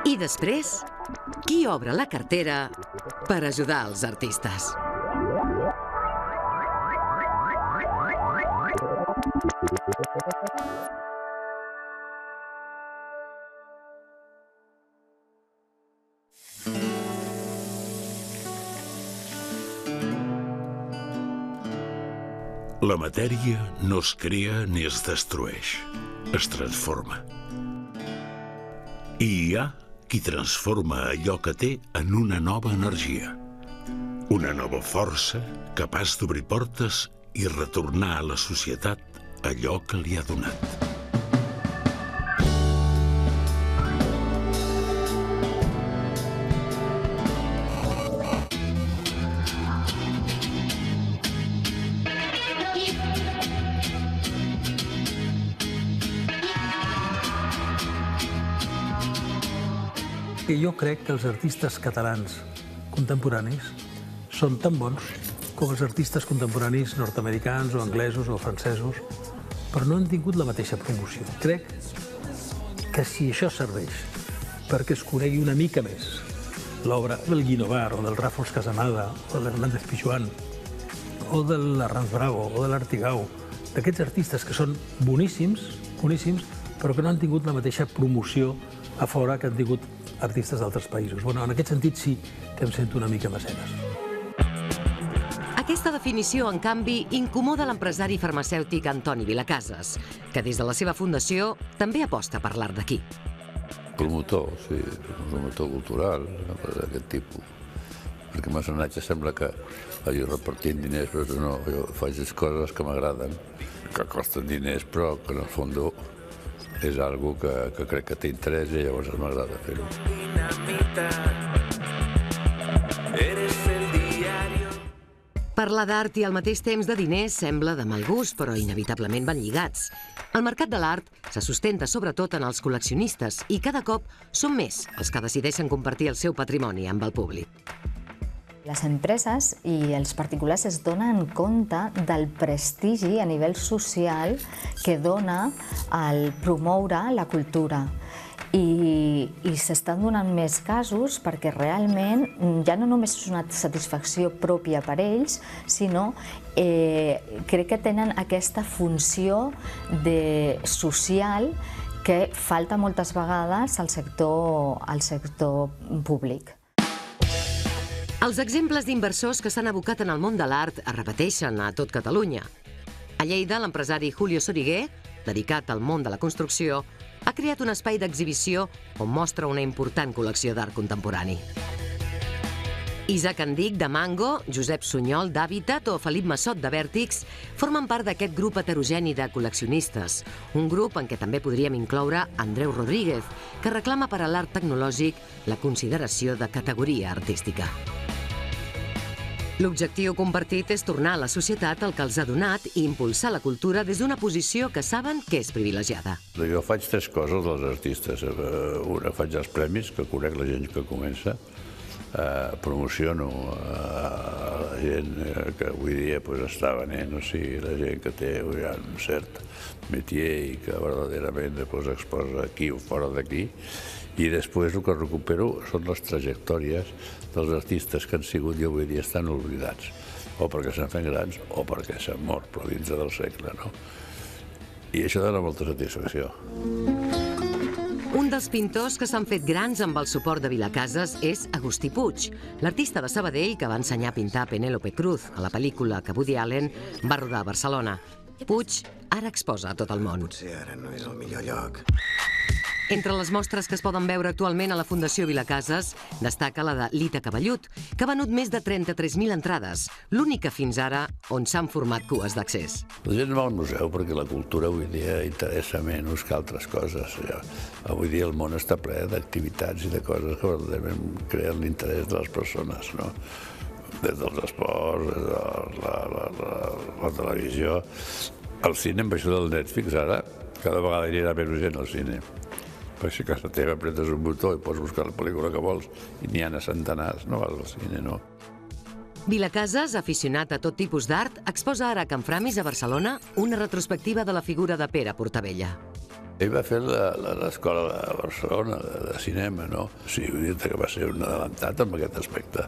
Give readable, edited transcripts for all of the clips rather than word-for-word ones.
I després, qui obre la cartera per ajudar els artistes? La matèria no es crea ni es destrueix, es transforma. I hi ha qui transforma allò que té en una nova energia, una nova força capaç d'obrir portes i retornar a la societat allò que li ha donat. I jo crec que els artistes catalans contemporanis són tan bons com els artistes contemporanis nord-americans o anglesos o francesos, però no han tingut la mateixa promoció. Crec que si això serveix perquè es conegui una mica més l'obra del Guinovart o del Ràfols Casamada o de l'Hernández Pijuan o de l'Arranz Bravo o de l'Artigau, d'aquests artistes que són boníssims, però que no han tingut la mateixa promoció a fora que han tingut artistes d'altres països. En aquest sentit sí que em sento una mica mecenes. Aquesta definició, en canvi, incomoda l'empresari farmacèutic Antoni Vilacases, que des de la seva fundació també aposta per l'art d'aquí. Promotor, sí, promotor cultural, una cosa d'aquest tipus. Perquè mecenatge sembla que vagi repartint diners, però no, jo faig les coses que m'agraden, que costen diners, però que en el fons és algo que crec que té interès i llavors m'agrada fer-ho. Parlar d'art i al mateix temps de diners sembla de mal gust, però inevitablement van lligats. El mercat de l'art se sustenta sobretot en els col·leccionistes i cada cop són més els que decideixen compartir el seu patrimoni amb el públic. Les empreses i els particulars es donen compte del prestigi a nivell social que dona el promoure la cultura. I s'estan donant més casos perquè realment ja no només és una satisfacció pròpia per ells, sinó crec que tenen aquesta funció social que falta moltes vegades al sector públic. Els exemples d'inversors que s'han abocat en el món de l'art es repeteixen a tot Catalunya. A Lleida, l'empresari Julio Soriguer, dedicat al món de la construcció, ha creat un espai d'exhibició on mostra una important col·lecció d'art contemporani. Isaac Andic, de Mango, Josep Sunyol, d'Hàbitat o Felip Massot, de Vèrtix, formen part d'aquest grup heterogeni de col·leccionistes, un grup en què també podríem incloure Andreu Rodríguez, que reclama per a l'art tecnològic la consideració de categoria artística. L'objectiu compartit és tornar a la societat el que els ha donat i impulsar la cultura des d'una posició que saben que és privilegiada. Jo faig tres coses dels artistes. Una, faig els premis, que conec la gent que comença. Promociono la gent que avui dia està venent, o sigui, la gent que té un cert métier i que verdaderament després exposa aquí o fora d'aquí. I després el que recupero són les trajectòries dels artistes que han sigut i avui dia estan oblidats, o perquè s'han fet grans o perquè s'han mort, però dins del segle, no? I això dona molta satisfacció. Un dels pintors que s'han fet grans amb el suport de Vilacases és Agustí Puig, l'artista de Sabadell que va ensenyar a pintar Penélope Cruz a la pel·lícula que Woody Allen va rodar a Barcelona. Puig ara exposa a tot el món. Potser ara no és el millor lloc. Entre les mostres que es poden veure actualment a la Fundació Vilacases destaca la de Lita Cabellut, que ha venut més de 33.000 entrades, l'única fins ara on s'han format cues d'accés. La gent va al museu perquè la cultura avui dia interessa menys que altres coses. Avui dia el món està ple d'activitats i de coses que verdaderament creen l'interès de les persones, no? Des dels esports, des de la televisió, el cine, amb això del Netflix ara, cada vegada hi ha més gent al cine. Perquè si a casa teva apretes un botó i pots buscar la pel·lícula que vols i n'hi ha a centenars, no vas al cine, no. Vilacases, aficionat a tot tipus d'art, exposa ara a Can Framis, a Barcelona, una retrospectiva de la figura de Pere Portabella. Ell va fer l'escola de Barcelona de cinema, no? Sí, vull dir que va ser un adelantat en aquest aspecte.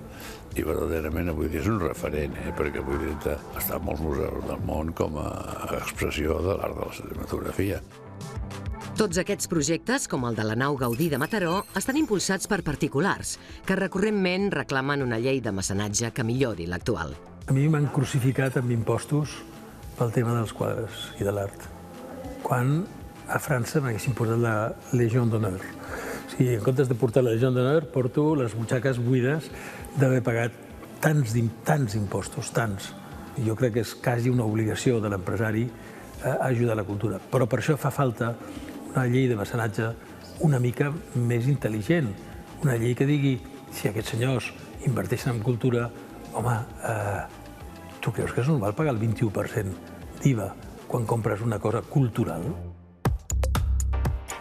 I verdaderament avui dia és un referent, perquè vull dir que està en molts museus del món com a expressió de l'art de la cinematografia. Tots aquests projectes, com el de la nau Gaudí de Mataró, estan impulsats per particulars, que recurrentment reclamen una llei de mecenatge que millori l'actual. A mi m'han crucificat amb impostos pel tema dels quadres i de l'art. Quan a França m'haguessin posat la Légion d'Honneur. O sigui, en comptes de portar la Légion d'Honneur, porto les butxaques buides d'haver pagat tants impostos, tants. Jo crec que és quasi una obligació de l'empresari ajudar la cultura. Però per això fa falta una llei de mecenatge una mica més intel·ligent. Una llei que digui, si aquests senyors inverteixen en cultura, home, tu creus que és normal pagar el 21% d'IVA quan compres una cosa cultural?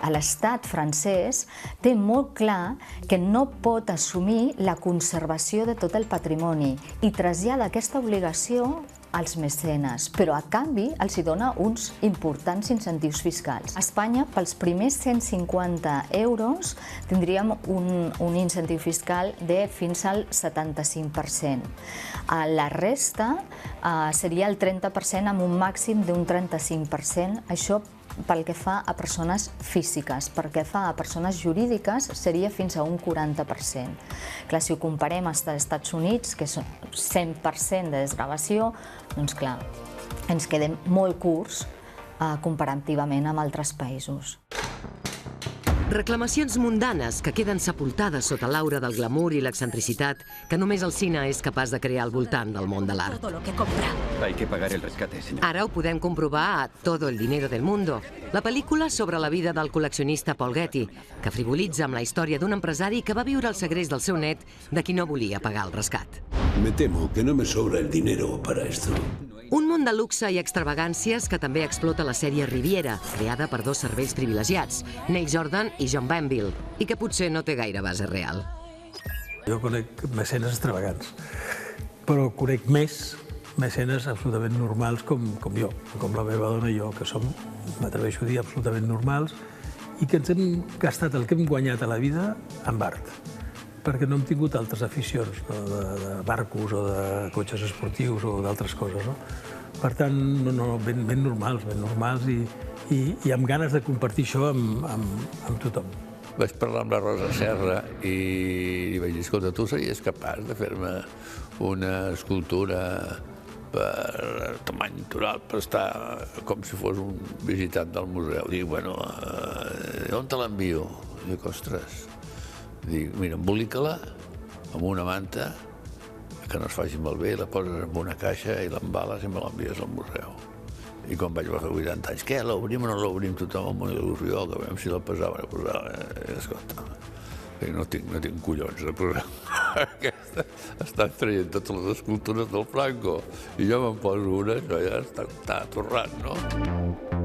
L'estat francès té molt clar que no pot assumir la conservació de tot el patrimoni i trasllada aquesta obligació als mecenes, però a canvi els dona uns importants incentius fiscals. A Espanya, pels primers 150 euros, tindríem un incentiu fiscal de fins al 75%. La resta seria el 30% amb un màxim d'un 35%. Això pel que fa a persones físiques. Pel que fa a persones jurídiques seria fins a un 40%. Clar, si ho comparem als Estats Units, que és 100% de desgravació, doncs clar, ens quedem molt curts comparativament amb altres països. Reclamacions mundanes que queden sepultades sota l'aura del glamour i l'excentricitat que només el cine és capaç de crear al voltant del món de l'art. Hay que pagar el rescate, señor. Ara ho podem comprovar a Todo el dinero del mundo, la pel·lícula sobre la vida del col·leccionista Paul Getty, que frivolitza amb la història d'un empresari que va viure el segrest del seu net de qui no volia pagar el rescat. Me temo que no me sobra el dinero para esto. Un món de luxe i extravagàncies que també explota la sèrie Riviera, creada per dos cervells privilegiats, Neil Jordan i John Banville, i que potser no té gaire base real. Jo conec mecenes extravagants, però conec més mecenes absolutament normals com jo, com la meva dona i jo, que som, m'atreveixo a dir, absolutament normals i que ens hem gastat el que hem guanyat a la vida amb art, perquè no hem tingut altres aficions, de barcos o de cotxes esportius o d'altres coses. Per tant, ben normals i amb ganes de compartir això amb tothom. Vaig parlar amb la Rosa Serra i li vaig dir, escolta, tu series capaç de fer-me una escultura per tamany natural, per estar com si fos un visitant del museu. Dic, bueno, on te l'envio? Dic, ostres. Dic, mira, embolica-la amb una manta que no es faci malbé, la poses en una caixa i l'embales i me l'envies al museu. I quan vaig fer 80 anys, què, l'obrim o no l'obrim? Tothom amb una il·lusió, que veiem si la pesava o no posava. Escolta, no tinc collons de posar aquesta. Estan traient totes les escultures del Franco i jo me'n poso una, això ja està torrant, no?